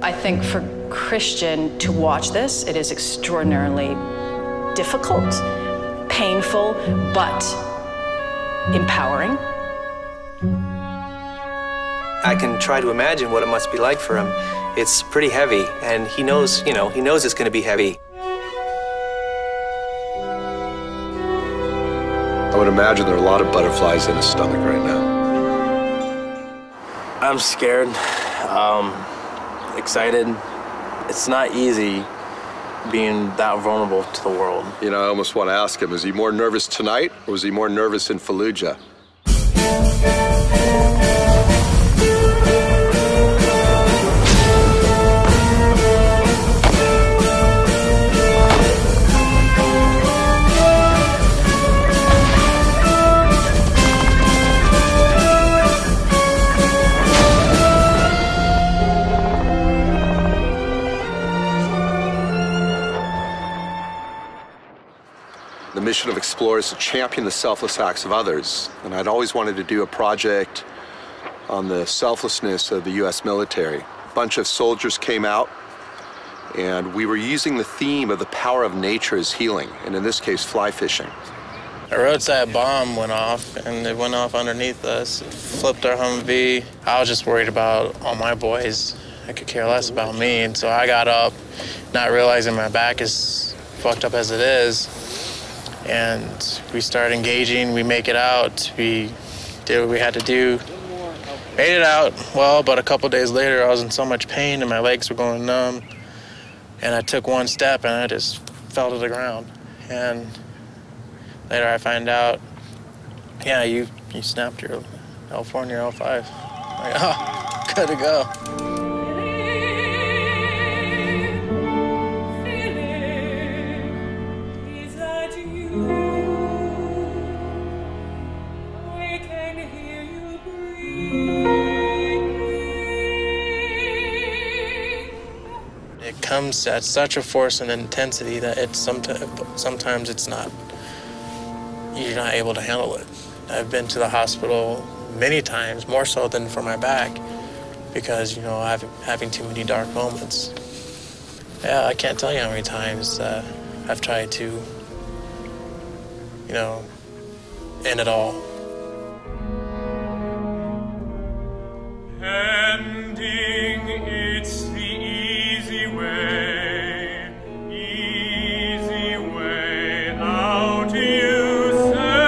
I think for Christian to watch this, it is extraordinarily difficult, painful, but empowering. I can try to imagine what it must be like for him. It's pretty heavy, and he knows, he knows it's going to be heavy. I would imagine there are a lot of butterflies in his stomach right now. I'm scared, excited. It's not easy being that vulnerable to the world. You know, I almost want to ask him, is he more nervous tonight, or was he more nervous in Fallujah? The mission of Explorer is to champion the selfless acts of others. And I'd always wanted to do a project on the selflessness of the U.S. military. A bunch of soldiers came out, and we were using the theme of the power of nature as healing, and in this case, fly fishing. A roadside bomb went off, and it went off underneath us. It flipped our Humvee. I was just worried about all my boys. I could care less about me, and so I got up, not realizing my back is fucked up as it is. And we started engaging, we make it out, we did what we had to do. Made it out well, but a couple days later I was in so much pain and my legs were going numb. And I took one step and I just fell to the ground. And later I find out, yeah, you snapped your L4 and your L5. I'm like, oh, good to go. It comes at such a force and intensity that it's sometimes it's not, you're not able to handle it. I've been to the hospital many times, more so than for my back, because, I'm having too many dark moments. Yeah, I can't tell you how many times I've tried to, end it all. Ending, it's the easy way out, you say.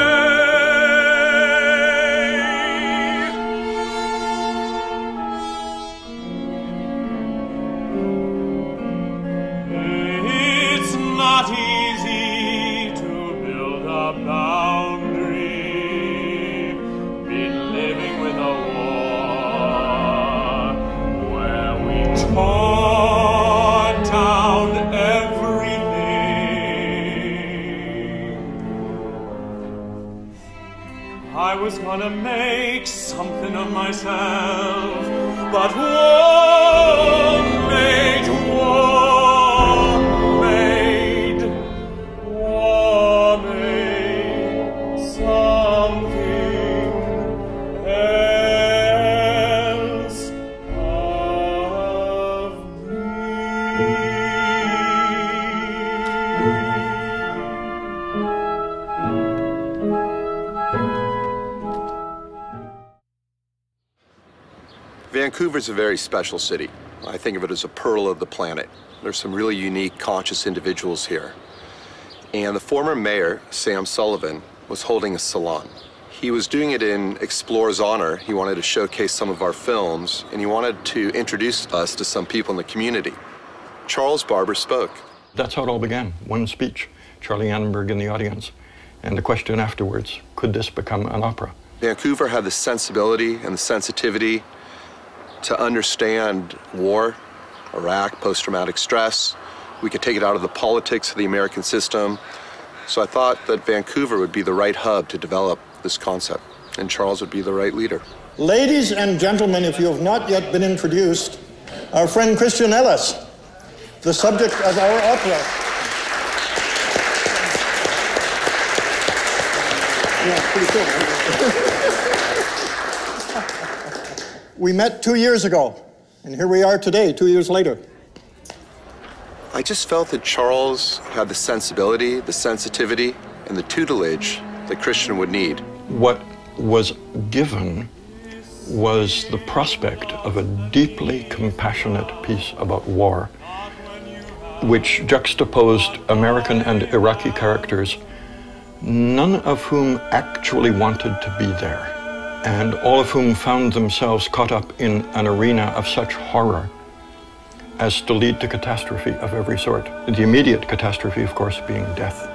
It's not easy to build a boundary, been living with a tore down everything. I was gonna make something of myself, but war made something else. Vancouver's a very special city. I think of it as a pearl of the planet. There's some really unique, conscious individuals here. And the former mayor, Sullivan, was holding a salon. He was doing it in Explorer's honor. He wanted to showcase some of our films, and he wanted to introduce us to some people in the community. Charles Barber spoke. That's how it all began. One speech, Charlie Annenberg in the audience, and the question afterwards, could this become an opera? Vancouver had the sensibility and the sensitivity to understand war, Iraq, post-traumatic stress. We could take it out of the politics of the American system. So I thought that Vancouver would be the right hub to develop this concept, and Charles would be the right leader. Ladies and gentlemen, if you have not yet been introduced, our friend Christian Ellis, the subject of our opera. Yeah, pretty cool. We met 2 years ago, and here we are today, 2 years later. I just felt that Charles had the sensibility, the sensitivity, and the tutelage that Christian would need. What was given was the prospect of a deeply compassionate piece about war, which juxtaposed American and Iraqi characters, none of whom actually wanted to be there, and all of whom found themselves caught up in an arena of such horror as to lead to catastrophe of every sort. The immediate catastrophe, of course, being death,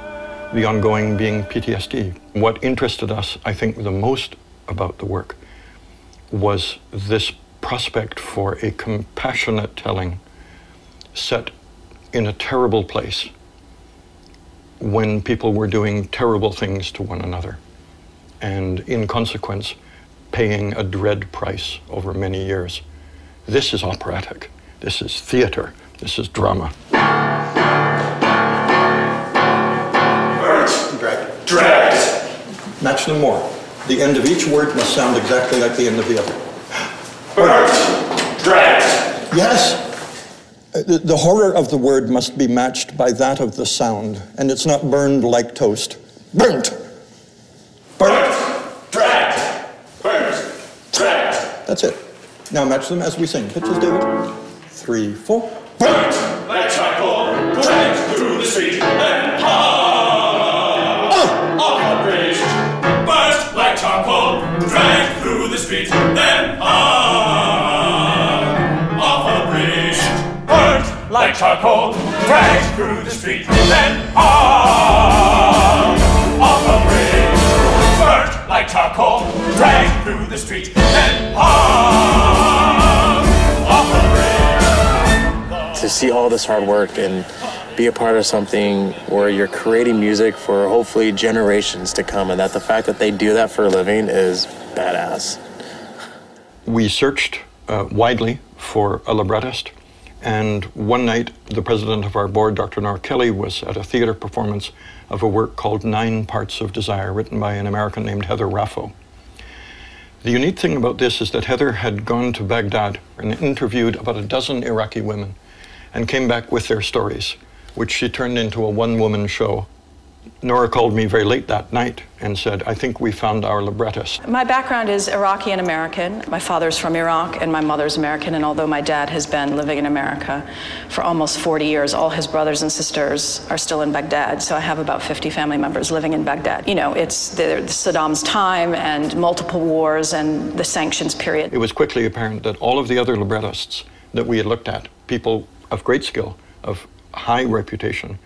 the ongoing being PTSD. What interested us, I think, the most about the work was this prospect for a compassionate telling set in a terrible place when people were doing terrible things to one another, and in consequence, paying a dread price over many years. This is operatic. This is theater. This is drama. Dragged. Match them more. The end of each word must sound exactly like the end of the other. Burnt. Dragged. Yes. The horror of the word must be matched by that of the sound, and it's not burned like toast. Burnt. Burnt. Dragged. Burnt. Dragged. That's it. Now match them as we sing. Pitches, David. 3, 4. Burnt like charcoal. Dragged through the street and off a bridge. Burnt like charcoal. Dragged through the street then off a bridge. Burnt like charcoal. Dragged through the street then off a bridge. Burnt like charcoal. Dragged through the street then off a bridge. To see all this hard work and be a part of something where you're creating music for hopefully generations to come, and that the fact that they do that for a living is badass. We searched widely for a librettist, and one night the president of our board, Dr. Nora Kelly, was at a theater performance of a work called 9 Parts of Desire, written by an American named Heather Raffo. The unique thing about this is that Heather had gone to Baghdad and interviewed about a dozen Iraqi women and came back with their stories, which she turned into a one-woman show. Nora called me very late that night and said, I think we found our librettist. My background is Iraqi and American. My father's from Iraq and my mother's American, and although my dad has been living in America for almost 40 years, all his brothers and sisters are still in Baghdad, so I have about 50 family members living in Baghdad. You know, it's Saddam's time and multiple wars and the sanctions period. It was quickly apparent that all of the other librettists that we had looked at, people of great skill, of high reputation,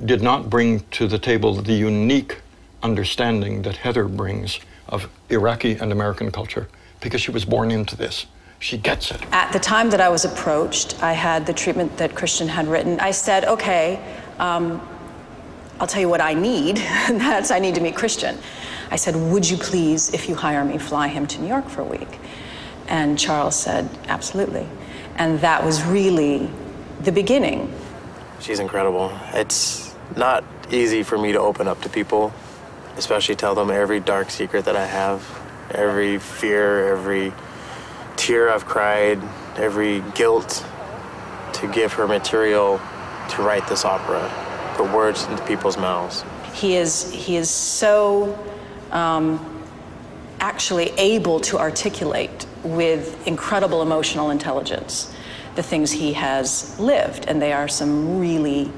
did not bring to the table the unique understanding that Heather brings of Iraqi and American culture, because she was born into this. She gets it. At the time that I was approached, I had the treatment that Christian had written. I said, okay, I'll tell you what I need. That's I need to meet Christian. I said, would you please, if you hire me, fly him to New York for a week? And Charles said, absolutely. And that was really the beginning. She's incredible. It's not easy for me to open up to people, especially tell them every dark secret that I have, every fear, every tear I've cried, every guilt, to give her material to write this opera, put words into people's mouths. He is so actually able to articulate with incredible emotional intelligence the things he has lived, and they are some really,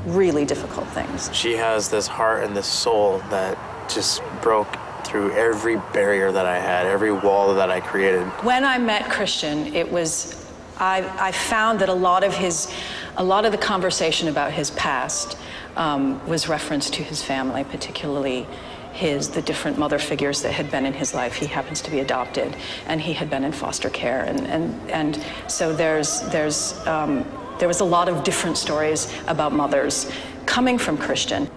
really difficult things. She has this heart and this soul that just broke through through every barrier that I had, every wall that I created. When I met Christian, it was, I found that a lot of the conversation about his past was reference to his family, particularly the different mother figures that had been in his life. He happens to be adopted, and he had been in foster care, and so there was a lot of different stories about mothers coming from Christian.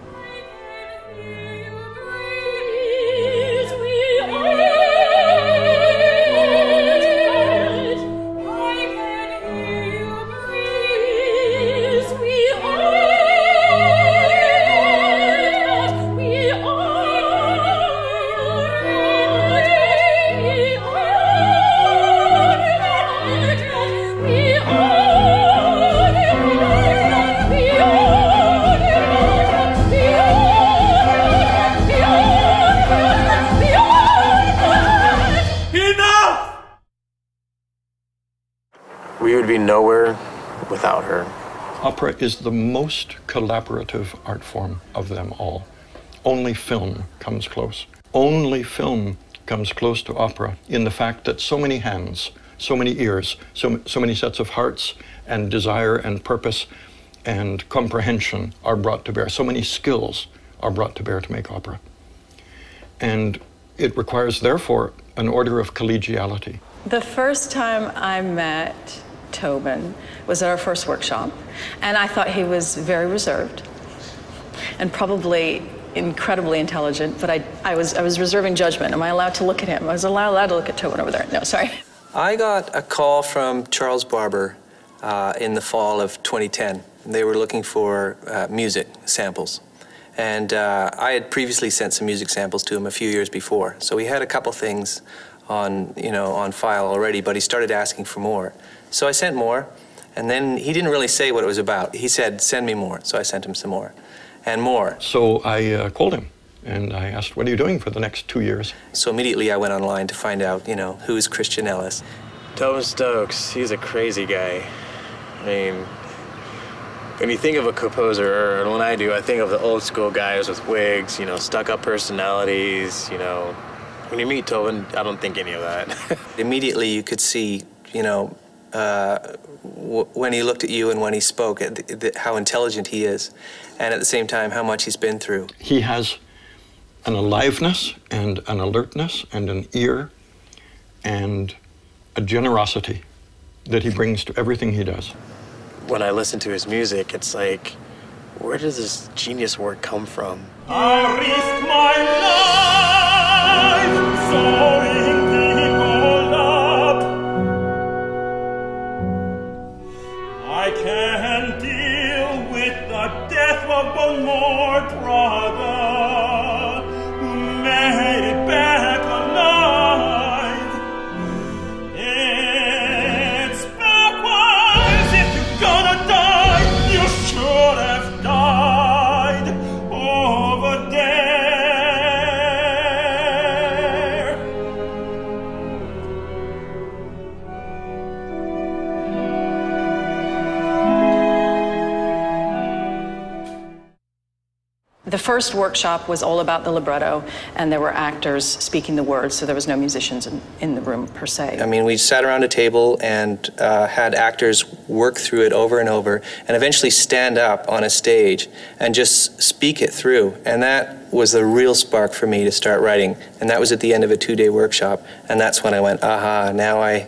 We would be nowhere without her. Opera is the most collaborative art form of them all. Only film comes close. Only film comes close to opera in the fact that so many hands, so many ears, so many sets of hearts and desire and purpose and comprehension are brought to bear. So many skills are brought to bear to make opera. And it requires, therefore, an order of collegiality. The first time I met Tobin was at our first workshop, and I thought he was very reserved and probably incredibly intelligent, but I was reserving judgment. Am I allowed to look at him? I was allowed to look at Tobin over there. No, sorry. I got a call from Charles Barber in the fall of 2010. They were looking for music samples. And I had previously sent some music samples to him a few years before. So he had a couple things on file already, but he started asking for more. So I sent more, and then he didn't really say what it was about. He said, send me more. So I sent him some more, and more. So I called him, and I asked, what are you doing for the next 2 years? So immediately I went online to find out, who is Christian Ellis. Tobin Stokes, he's a crazy guy. I mean, when you think of a composer, or when I do, I think of the old school guys with wigs, stuck-up personalities, When you meet Tobin, I don't think any of that. Immediately you could see, when he looked at you and when he spoke, how intelligent he is, and at the same time, how much he's been through. He has an aliveness and an alertness and an ear and a generosity that he brings to everything he does. When I listen to his music, it's like, where does this genius work come from? I risk my life sewing people up. I can't deal with the death of one more brother who made it back alive. It's backwards. If you're gonna die, you should have died over there. The first workshop was all about the libretto, and there were actors speaking the words, so there was no musicians in the room per se. I mean, we sat around a table and had actors work through it over and over, and eventually stand up on a stage and just speak it through. And that was the real spark for me to start writing. And that was at the end of a 2-day workshop. And that's when I went, aha, now I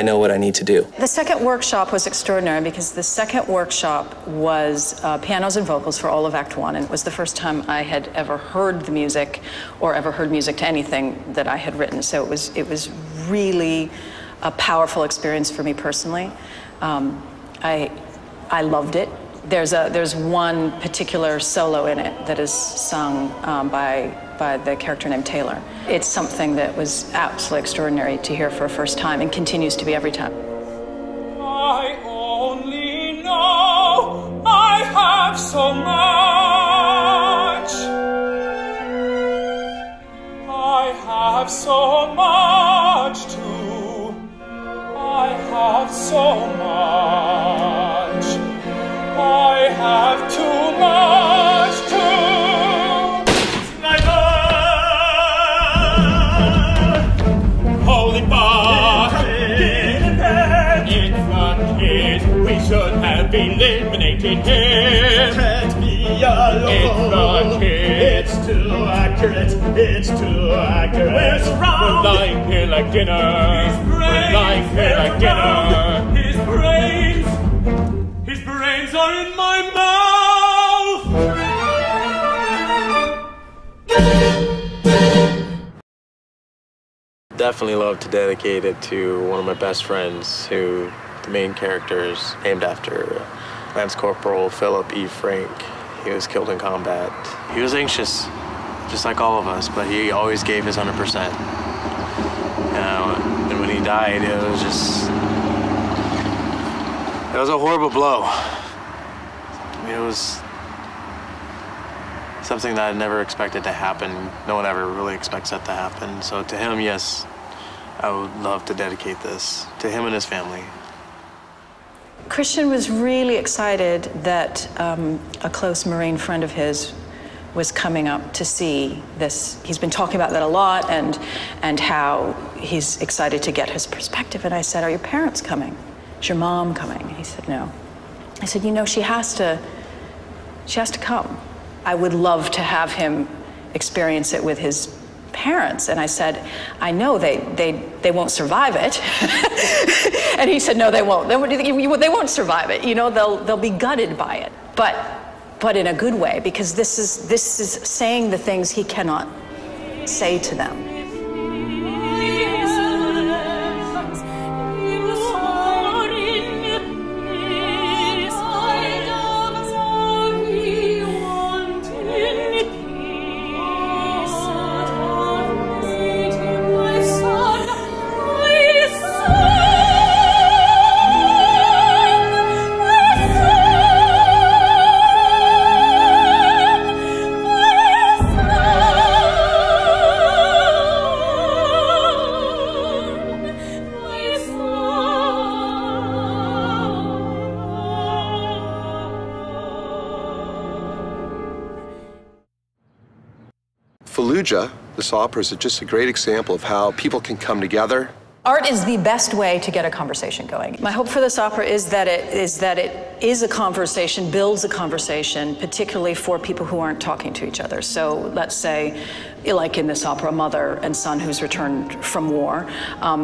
know what I need to do. The second workshop was extraordinary because the second workshop was pianos and vocals for all of Act One, and it was the first time I had ever heard the music or ever heard music to anything that I had written. So it was really a powerful experience for me personally. I loved it. There's one particular solo in it that is sung by the character named Taylor. It's something that was absolutely extraordinary to hear for a first time and continues to be every time. I only know I have so much. I have so much too. I have so much. I have too much too. Sniper! have eliminated him. Can't be alone. It's too accurate. It's too accurate. Where's wrong? We're lying here like dinner. We're lying here like dinner. His brains are in my mouth. Definitely love to dedicate it to one of my best friends, who the main character is named after Lance Corporal Philip E. Frank. He was killed in combat. He was anxious, just like all of us, but he always gave his 100%. And when he died, it was a horrible blow. I mean, it was something that I never expected to happen. No one ever really expects that to happen. So to him, yes, I would love to dedicate this to him and his family. Christian was really excited that a close Marine friend of his was coming up to see this. He's been talking about that a lot, and how he's excited to get his perspective. And I said, "Are your parents coming? Is your mom coming?" And he said, "No." I said, "You know, she has to come. I would love to have him experience it with his parents." And I said, "I know they won't survive it." And he said, "No, they won't. They won't survive it. You know, they'll be gutted by it, but in a good way, because this is saying the things he cannot say to them." Fallujah, this opera, is just a great example of how people can come together. Art is the best way to get a conversation going. My hope for this opera is that it is a conversation, builds a conversation, particularly for people who aren't talking to each other. So let's say, like in this opera, a mother and son who's returned from war,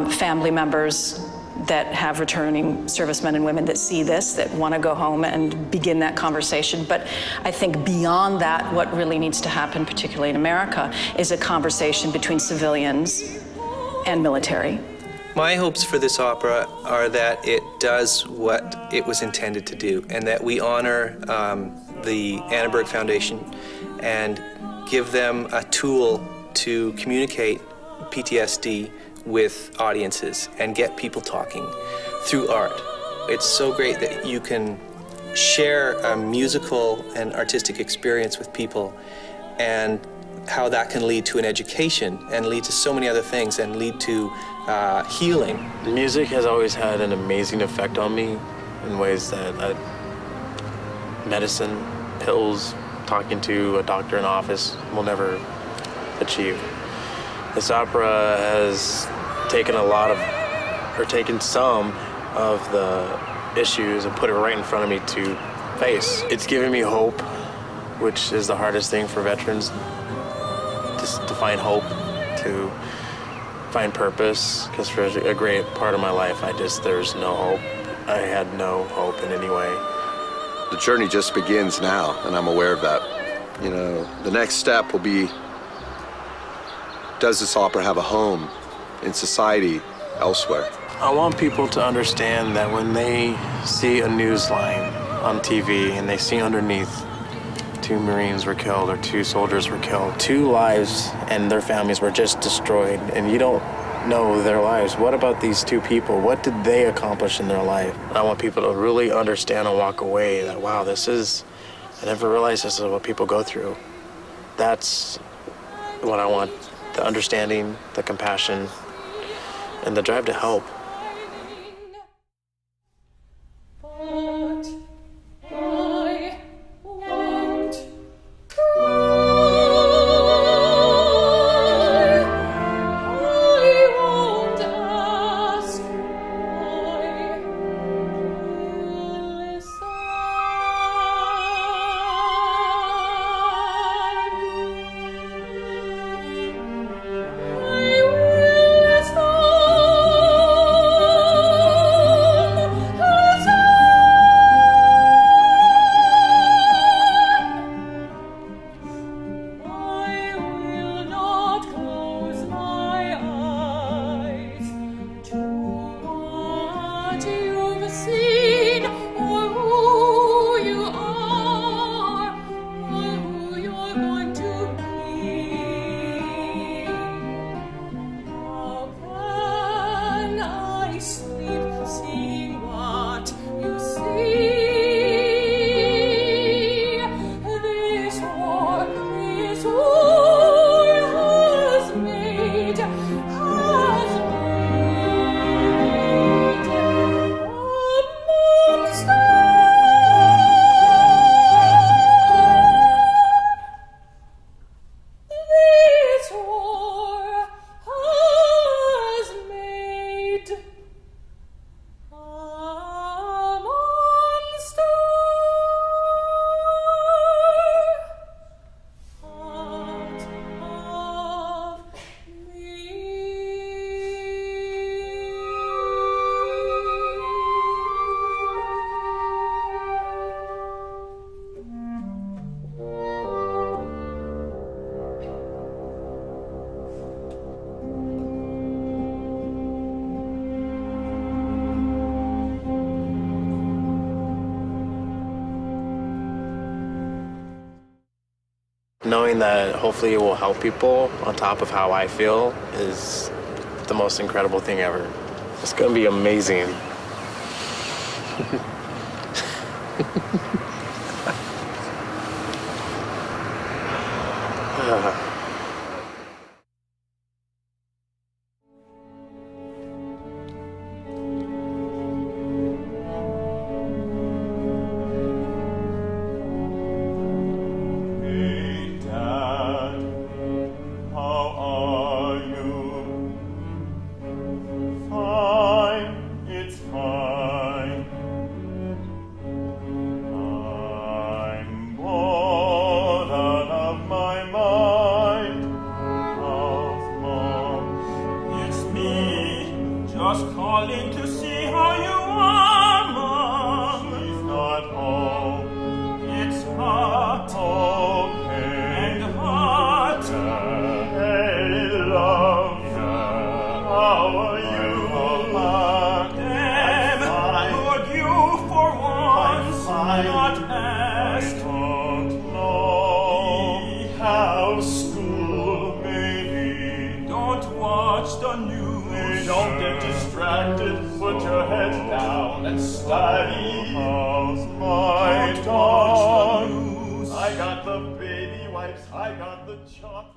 family members that have returning servicemen and women that see this, that want to go home and begin that conversation. But I think beyond that, what really needs to happen, particularly in America, is a conversation between civilians and military. My hopes for this opera are that it does what it was intended to do, and that we honor the Annenberg Foundation and give them a tool to communicate PTSD with audiences and get people talking through art. It's so great that you can share a musical and artistic experience with people, and how that can lead to an education and lead to so many other things and lead to healing. Music has always had an amazing effect on me in ways that medicine, pills, talking to a doctor in an office will never achieve. This opera has taken taken some of the issues and put it right in front of me to face. It's given me hope, which is the hardest thing for veterans, to find hope, to find purpose, because for a great part of my life, there's no hope. I had no hope in any way. The journey just begins now, and I'm aware of that. You know, the next step will be, does this opera have a home in society elsewhere? I want people to understand that when they see a news line on TV and they see underneath 2 Marines were killed or 2 soldiers were killed, 2 lives and their families were just destroyed, and you don't know their lives. What about these 2 people? What did they accomplish in their life? I want people to really understand and walk away that, wow, I never realized this is what people go through. That's what I want, the understanding, the compassion, and the drive to help. Knowing that hopefully it will help people on top of how I feel is the most incredible thing ever. It's gonna be amazing. Don't get distracted, put your head down and study. How's my dog? I got the baby wipes, I got the chocolate.